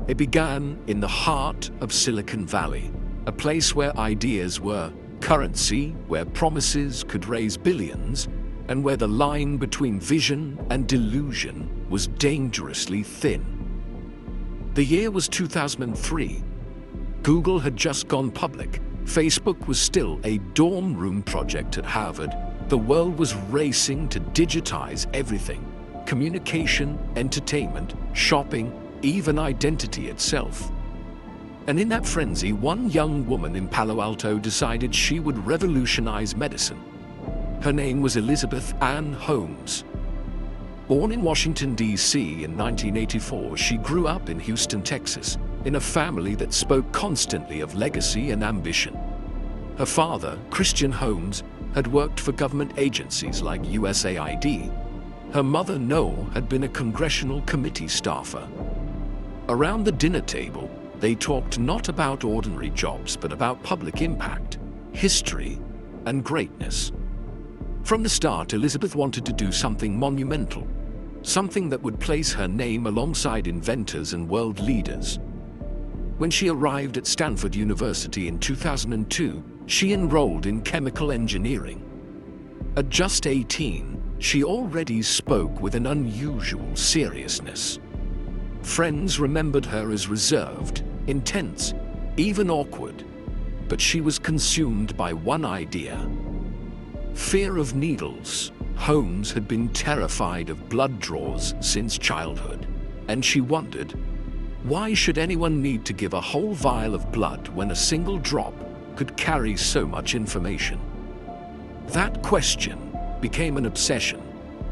It began in the heart of Silicon Valley, a place where ideas were currency, where promises could raise billions, and where the line between vision and delusion was dangerously thin. The year was 2003. Google had just gone public. Facebook was still a dorm room project at Harvard. The world was racing to digitize everything: communication, entertainment, shopping, even identity itself. And in that frenzy, one young woman in Palo Alto decided she would revolutionize medicine. Her name was Elizabeth Holmes. Born in Washington, D.C. in 1984, she grew up in Houston, Texas, in a family that spoke constantly of legacy and ambition. Her father, Christian Holmes, had worked for government agencies like USAID. Her mother, Noel, had been a congressional committee staffer. Around the dinner table, they talked not about ordinary jobs, but about public impact, history, and greatness. From the start, Elizabeth wanted to do something monumental, something that would place her name alongside inventors and world leaders. When she arrived at Stanford University in 2002, she enrolled in chemical engineering. At just 18, she already spoke with an unusual seriousness. Friends remembered her as reserved, intense, even awkward, but she was consumed by one idea: fear of needles. Holmes had been terrified of blood draws since childhood, and she wondered, why should anyone need to give a whole vial of blood when a single drop could carry so much information? That question became an obsession.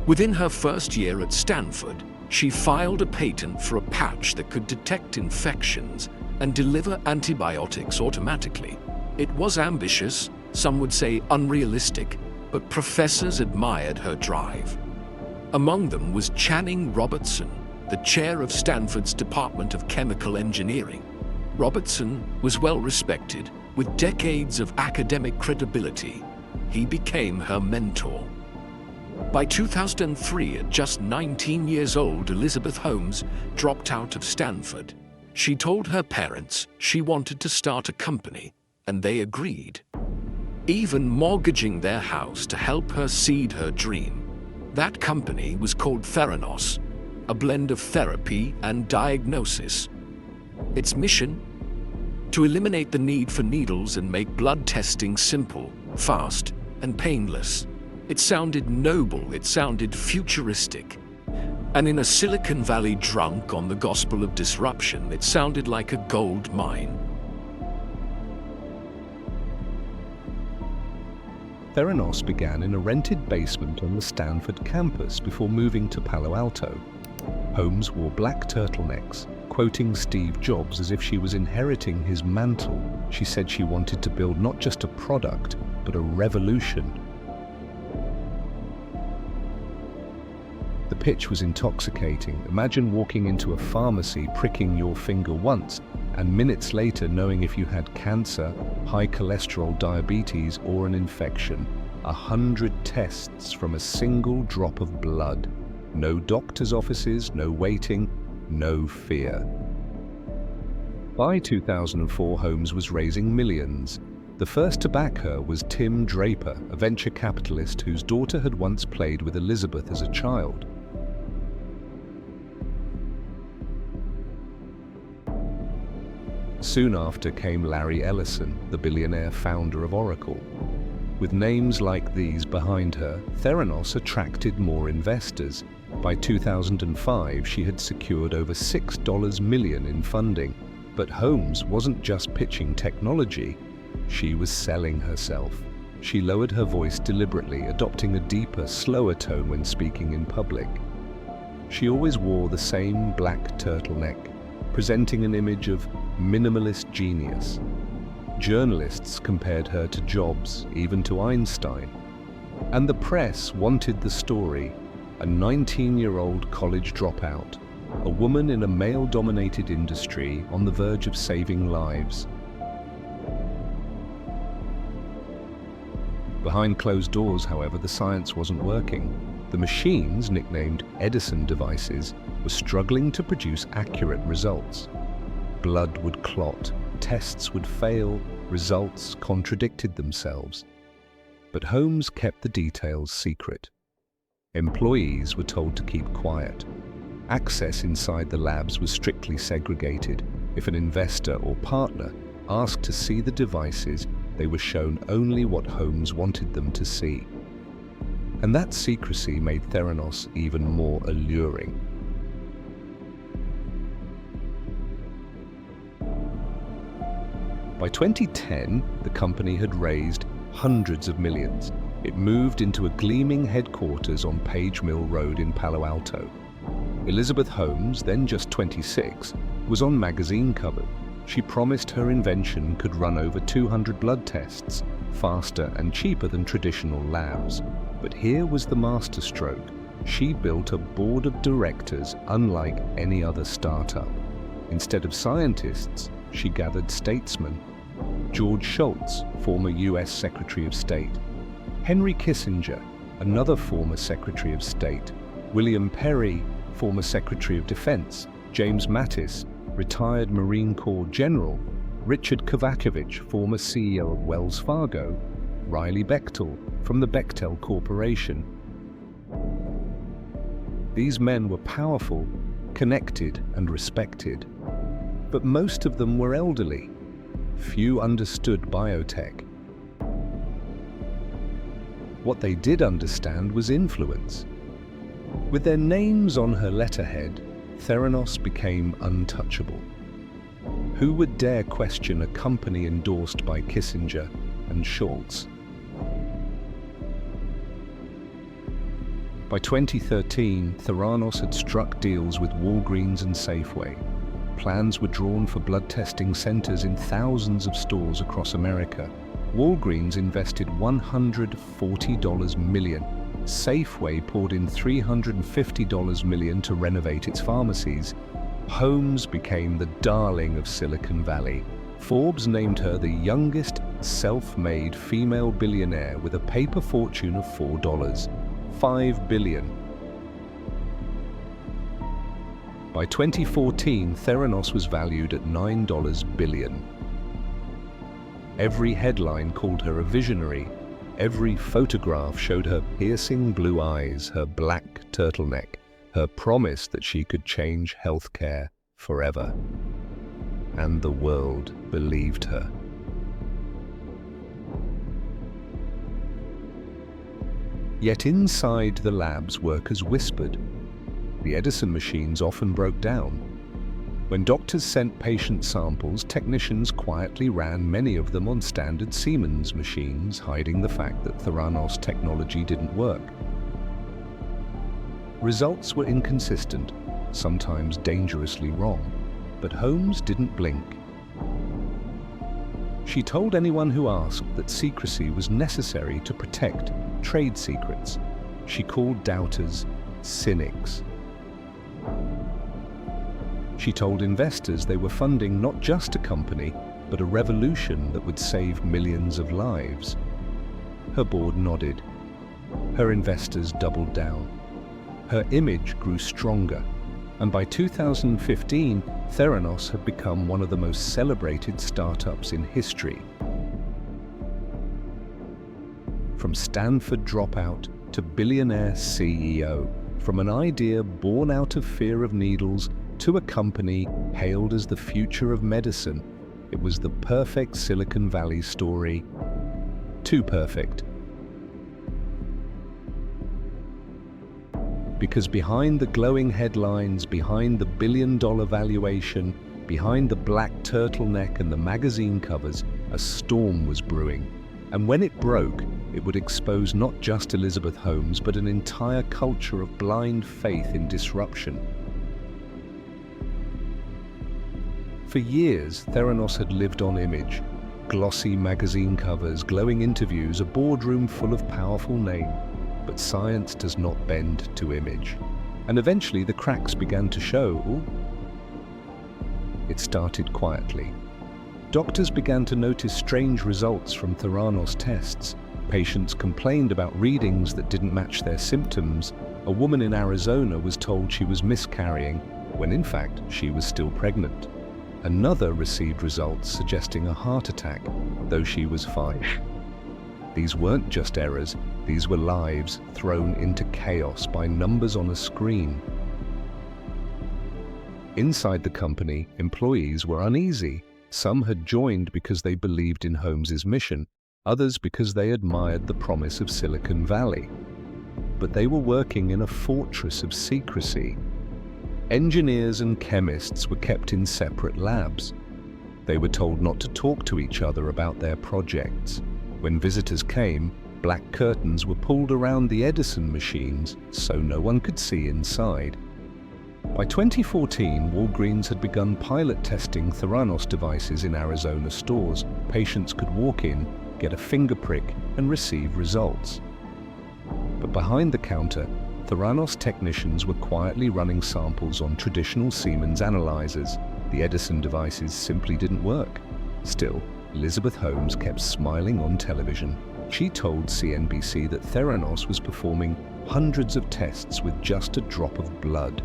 Within her first year at Stanford, she filed a patent for a patch that could detect infections and deliver antibiotics automatically. It was ambitious, some would say unrealistic, but professors admired her drive. Among them was Channing Robertson, the chair of Stanford's Department of Chemical Engineering. Robertson was well respected, with decades of academic credibility. He became her mentor. By 2003, at just 19 years old, Elizabeth Holmes dropped out of Stanford. She told her parents she wanted to start a company, and they agreed, even mortgaging their house to help her seed her dream. That company was called Theranos, a blend of therapy and diagnosis. Its mission? To eliminate the need for needles and make blood testing simple, fast, and painless. It sounded noble, it sounded futuristic. And in a Silicon Valley drunk on the gospel of disruption, it sounded like a gold mine. Theranos began in a rented basement on the Stanford campus before moving to Palo Alto. Holmes wore black turtlenecks, quoting Steve Jobs as if she was inheriting his mantle. She said she wanted to build not just a product, but a revolution. The pitch was intoxicating. Imagine walking into a pharmacy, pricking your finger once, and minutes later knowing if you had cancer, high cholesterol, diabetes, or an infection. 100 tests from a single drop of blood. No doctor's offices, no waiting, no fear. By 2004, Holmes was raising millions. The first to back her was Tim Draper, a venture capitalist whose daughter had once played with Elizabeth as a child. Soon after came Larry Ellison, the billionaire founder of Oracle. With names like these behind her, Theranos attracted more investors. By 2005, she had secured over $6 million in funding. But Holmes wasn't just pitching technology, she was selling herself. She lowered her voice deliberately, adopting a deeper, slower tone when speaking in public. She always wore the same black turtleneck, presenting an image of minimalist genius. Journalists compared her to Jobs, even to Einstein. And the press wanted the story: a 19-year-old college dropout, a woman in a male-dominated industry on the verge of saving lives. Behind closed doors, however, the science wasn't working. The machines, nicknamed Edison devices, were struggling to produce accurate results. Blood would clot, tests would fail, results contradicted themselves. But Holmes kept the details secret. Employees were told to keep quiet. Access inside the labs was strictly segregated. If an investor or partner asked to see the devices, they were shown only what Holmes wanted them to see. And that secrecy made Theranos even more alluring. By 2010, the company had raised hundreds of millions. It moved into a gleaming headquarters on Page Mill Road in Palo Alto. Elizabeth Holmes, then just 26, was on magazine covers. She promised her invention could run over 200 blood tests, faster and cheaper than traditional labs. But here was the masterstroke. She built a board of directors unlike any other startup. Instead of scientists, she gathered statesmen. George Shultz, former US Secretary of State. Henry Kissinger, another former Secretary of State. William Perry, former Secretary of Defense. James Mattis, retired Marine Corps General. Richard Kovacevic, former CEO of Wells Fargo. Riley Bechtel, from the Bechtel Corporation. These men were powerful, connected, and respected. But most of them were elderly. Few understood biotech. What they did understand was influence. With their names on her letterhead, Theranos became untouchable. Who would dare question a company endorsed by Kissinger and Shultz? By 2013, Theranos had struck deals with Walgreens and Safeway. Plans were drawn for blood testing centers in thousands of stores across America. Walgreens invested $140 million. Safeway poured in $350 million to renovate its pharmacies. Holmes became the darling of Silicon Valley. Forbes named her the youngest self-made female billionaire with a paper fortune of $5 billion. By 2014, Theranos was valued at $9 billion. Every headline called her a visionary. Every photograph showed her piercing blue eyes, her black turtleneck, her promise that she could change healthcare forever. And the world believed her. Yet inside the labs, workers whispered. The Edison machines often broke down. When doctors sent patient samples, technicians quietly ran many of them on standard Siemens machines, hiding the fact that Theranos technology didn't work. Results were inconsistent, sometimes dangerously wrong, but Holmes didn't blink. She told anyone who asked that secrecy was necessary to protect trade secrets. She called doubters cynics. She told investors they were funding not just a company, but a revolution that would save millions of lives. Her board nodded. Her investors doubled down. Her image grew stronger, and by 2015, Theranos had become one of the most celebrated startups in history. From Stanford dropout to billionaire CEO, from an idea born out of fear of needles to a company hailed as the future of medicine, it was the perfect Silicon Valley story. Too perfect. Because behind the glowing headlines, behind the billion-dollar valuation, behind the black turtleneck and the magazine covers, a storm was brewing. And when it broke, it would expose not just Elizabeth Holmes, but an entire culture of blind faith in disruption. For years, Theranos had lived on image. Glossy magazine covers, glowing interviews, a boardroom full of powerful names. But science does not bend to image. And eventually the cracks began to show. Ooh. It started quietly. Doctors began to notice strange results from Theranos tests. Patients complained about readings that didn't match their symptoms. A woman in Arizona was told she was miscarrying, when in fact she was still pregnant. Another received results suggesting a heart attack, though she was fine. These weren't just errors, these were lives thrown into chaos by numbers on a screen. Inside the company, employees were uneasy. Some had joined because they believed in Holmes's mission, others because they admired the promise of Silicon Valley. But they were working in a fortress of secrecy. Engineers and chemists were kept in separate labs. They were told not to talk to each other about their projects. When visitors came, black curtains were pulled around the Edison machines so no one could see inside. By 2014, Walgreens had begun pilot testing Theranos devices in Arizona stores. Patients could walk in, get a finger prick, and receive results. But behind the counter, Theranos technicians were quietly running samples on traditional Siemens analyzers. The Edison devices simply didn't work. Still, Elizabeth Holmes kept smiling on television. She told CNBC that Theranos was performing hundreds of tests with just a drop of blood.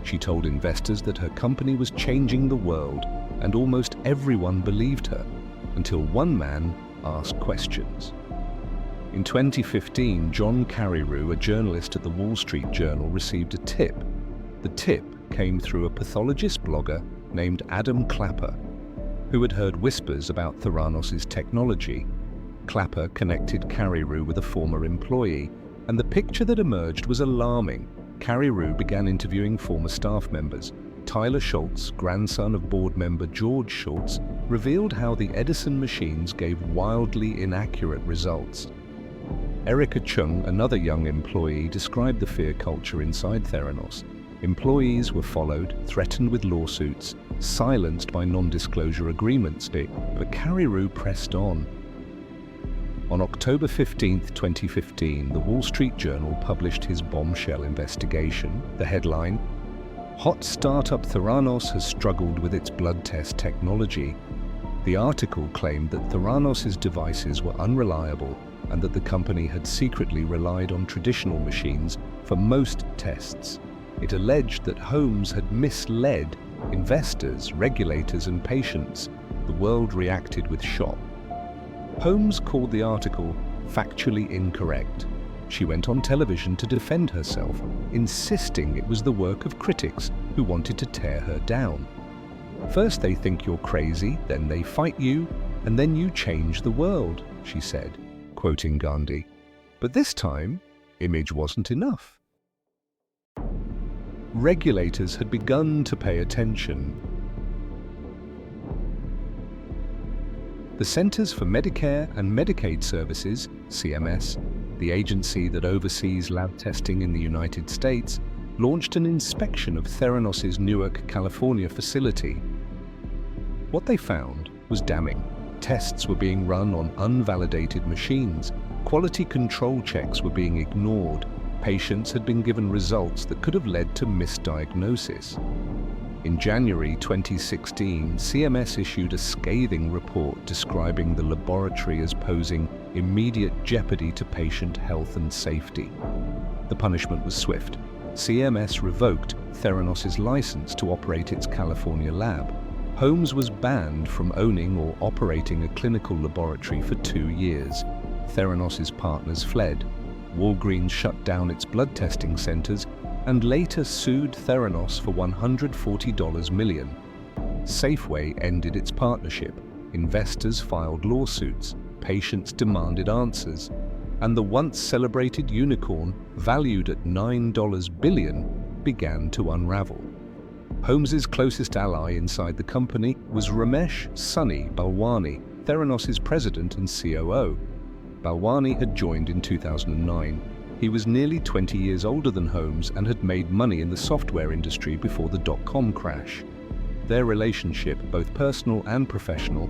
She told investors that her company was changing the world, and almost everyone believed her, until one man asked questions. In 2015, John Carreyrou, a journalist at the Wall Street Journal, received a tip. The tip came through a pathologist blogger named Adam Clapper, who had heard whispers about Theranos' technology. Clapper connected Carreyrou with a former employee, and the picture that emerged was alarming. Carreyrou began interviewing former staff members. Tyler Schultz, grandson of board member George Schultz, revealed how the Edison machines gave wildly inaccurate results. Erica Chung, another young employee, described the fear culture inside Theranos. Employees were followed, threatened with lawsuits, silenced by non-disclosure agreements, but Carreyrou pressed on. On October 15, 2015, the Wall Street Journal published his bombshell investigation. The headline, "Hot startup Theranos has struggled with its blood test technology." The article claimed that Theranos' devices were unreliable and that the company had secretly relied on traditional machines for most tests. It alleged that Holmes had misled investors, regulators, and patients. The world reacted with shock. Holmes called the article factually incorrect. She went on television to defend herself, insisting it was the work of critics who wanted to tear her down. "First they think you're crazy, then they fight you, and then you change the world," she said, quoting Gandhi. But this time, image wasn't enough. Regulators had begun to pay attention. The Centers for Medicare and Medicaid Services, CMS, the agency that oversees lab testing in the United States, launched an inspection of Theranos' Newark, California facility. What they found was damning. Tests were being run on unvalidated machines. Quality control checks were being ignored. Patients had been given results that could have led to misdiagnosis. In January 2016, CMS issued a scathing report describing the laboratory as posing immediate jeopardy to patient health and safety. The punishment was swift. CMS revoked Theranos' license to operate its California lab. Holmes was banned from owning or operating a clinical laboratory for 2 years. Theranos' partners fled. Walgreens shut down its blood testing centers and later sued Theranos for $140 million. Safeway ended its partnership. Investors filed lawsuits. Patients demanded answers. And the once celebrated unicorn, valued at $9 billion, began to unravel. Holmes's closest ally inside the company was Ramesh Sunny Balwani, Theranos' president and COO. Balwani had joined in 2009. He was nearly 20 years older than Holmes and had made money in the software industry before the dot-com crash. Their relationship, both personal and professional,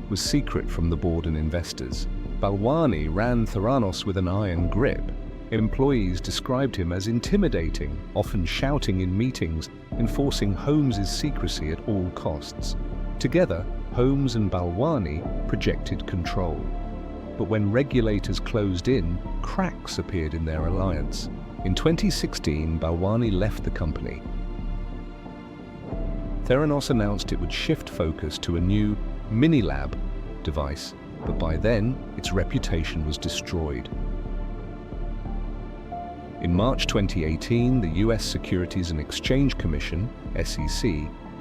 was secret from the board and investors. Balwani ran Theranos with an iron grip. Employees described him as intimidating, often shouting in meetings, enforcing Holmes' secrecy at all costs. Together, Holmes and Balwani projected control. But when regulators closed in, cracks appeared in their alliance. In 2016, Balwani left the company. Theranos announced it would shift focus to a new mini-lab device, but by then, its reputation was destroyed. In March 2018, the US Securities and Exchange Commission, SEC,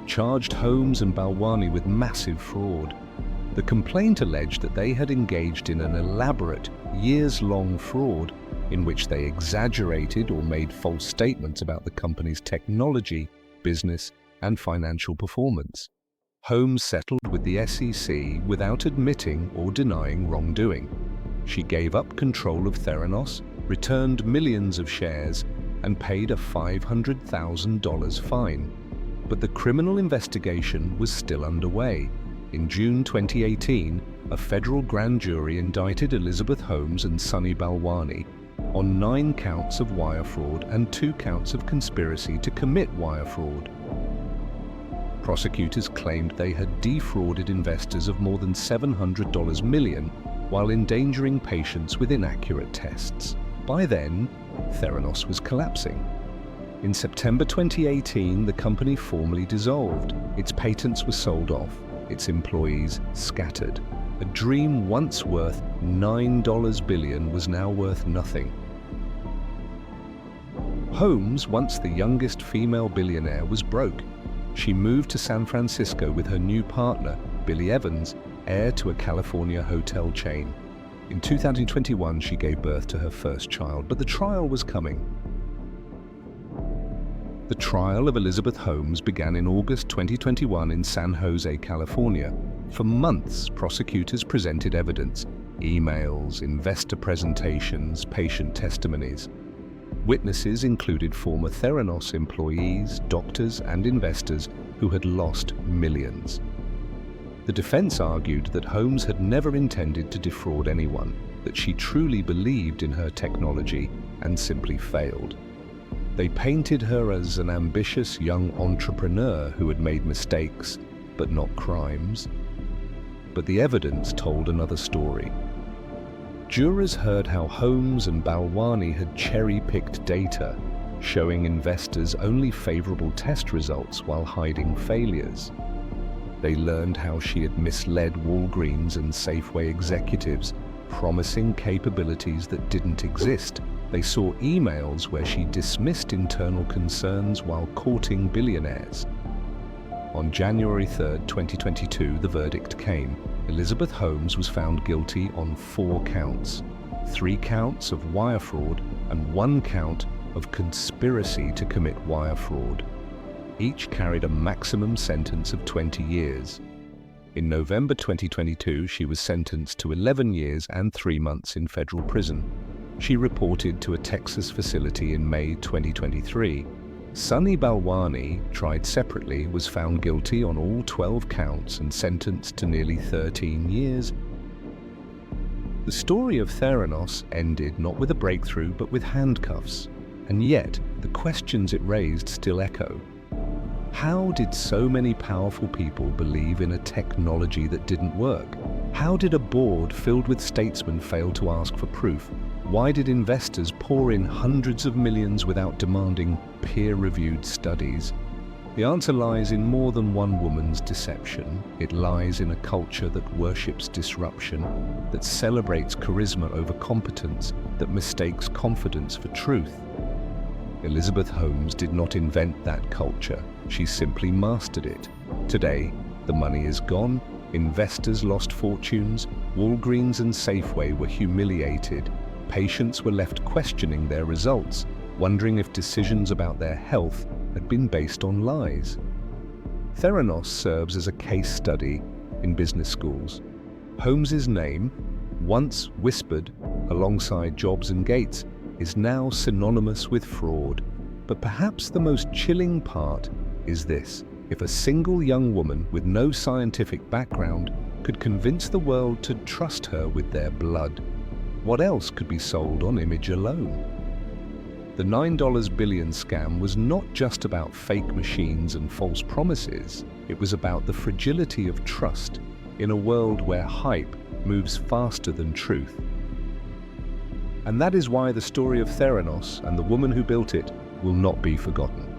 charged Holmes and Balwani with massive fraud. The complaint alleged that they had engaged in an elaborate, years-long fraud in which they exaggerated or made false statements about the company's technology, business, and financial performance. Holmes settled with the SEC without admitting or denying wrongdoing. She gave up control of Theranos, returned millions of shares, and paid a $500,000 fine. But the criminal investigation was still underway. In June 2018, a federal grand jury indicted Elizabeth Holmes and Sunny Balwani on 9 counts of wire fraud and 2 counts of conspiracy to commit wire fraud. Prosecutors claimed they had defrauded investors of more than $700 million while endangering patients with inaccurate tests. By then, Theranos was collapsing. In September 2018, the company formally dissolved. Its patents were sold off, its employees scattered. A dream once worth $9 billion was now worth nothing. Holmes, once the youngest female billionaire, was broke. She moved to San Francisco with her new partner, Billy Evans, heir to a California hotel chain. In 2021, she gave birth to her first child, but the trial was coming. The trial of Elizabeth Holmes began in August 2021 in San Jose, California. For months, prosecutors presented evidence, emails, investor presentations, patient testimonies. Witnesses included former Theranos employees, doctors, and investors who had lost millions. The defense argued that Holmes had never intended to defraud anyone, that she truly believed in her technology and simply failed. They painted her as an ambitious young entrepreneur who had made mistakes, but not crimes. But the evidence told another story. Jurors heard how Holmes and Balwani had cherry-picked data, showing investors only favorable test results while hiding failures. They learned how she had misled Walgreens and Safeway executives, promising capabilities that didn't exist. They saw emails where she dismissed internal concerns while courting billionaires. On January 3, 2022, the verdict came. Elizabeth Holmes was found guilty on 4 counts, 3 counts of wire fraud and 1 count of conspiracy to commit wire fraud. Each carried a maximum sentence of 20 years. In November 2022, she was sentenced to 11 years and 3 months in federal prison. She reported to a Texas facility in May 2023. Sunny Balwani, tried separately, was found guilty on all 12 counts and sentenced to nearly 13 years. The story of Theranos ended not with a breakthrough but with handcuffs. And yet, the questions it raised still echo. How did so many powerful people believe in a technology that didn't work? How did a board filled with statesmen fail to ask for proof? Why did investors pour in hundreds of millions without demanding peer-reviewed studies? The answer lies in more than one woman's deception. It lies in a culture that worships disruption, that celebrates charisma over competence, that mistakes confidence for truth. Elizabeth Holmes did not invent that culture. She simply mastered it. Today, the money is gone, investors lost fortunes, Walgreens and Safeway were humiliated, patients were left questioning their results, wondering if decisions about their health had been based on lies. Theranos serves as a case study in business schools. Holmes's name, once whispered alongside Jobs and Gates, is now synonymous with fraud. But perhaps the most chilling part is this: if a single young woman with no scientific background could convince the world to trust her with their blood, what else could be sold on image alone? The $9 billion scam was not just about fake machines and false promises. It was about the fragility of trust in a world where hype moves faster than truth. And that is why the story of Theranos and the woman who built it will not be forgotten.